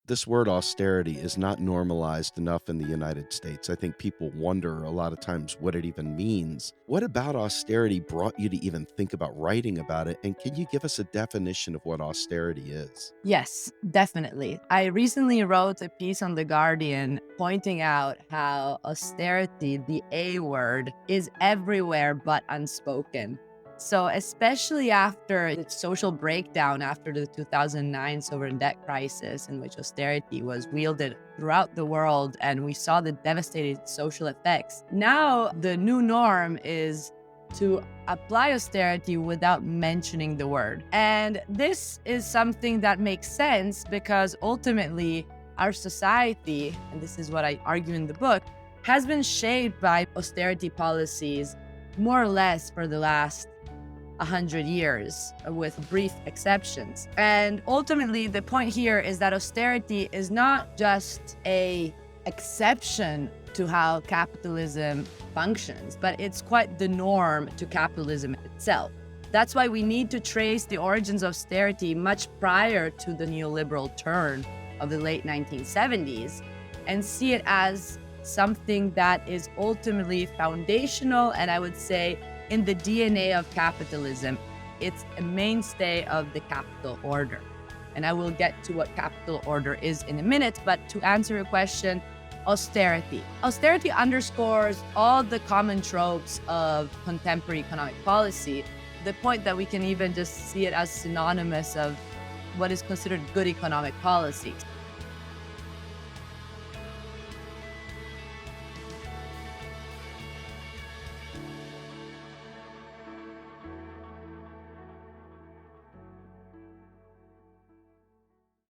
This word austerity is not normalized enough in the United States. I think people wonder a lot of times what it even means. What about austerity brought you to even think about writing about it? And can you give us a definition of what austerity is? Yes, definitely. I recently wrote a piece on The Guardian pointing out how austerity, the A word, is everywhere but unspoken. So, especially after the social breakdown after the 2009 sovereign debt crisis, in which austerity was wielded throughout the world and we saw the devastating social effects, now the new norm is to apply austerity without mentioning the word. And this is something that makes sense because ultimately our society, and this is what I argue in the book, has been shaped by austerity policies more or less for the last 100 years, with brief exceptions. And ultimately, the point here is that austerity is not just a exception to how capitalism functions, but it's quite the norm to capitalism itself. That's why we need to trace the origins of austerity much prior to the neoliberal turn of the late 1970s and see it as something that is ultimately foundational, and I would say in the DNA of capitalism. It's a mainstay of the capital order. And I will get to what capital order is in a minute, but to answer your question, austerity. Austerity underscores all the common tropes of contemporary economic policy, the point that we can even just see it as synonymous of what is considered good economic policy.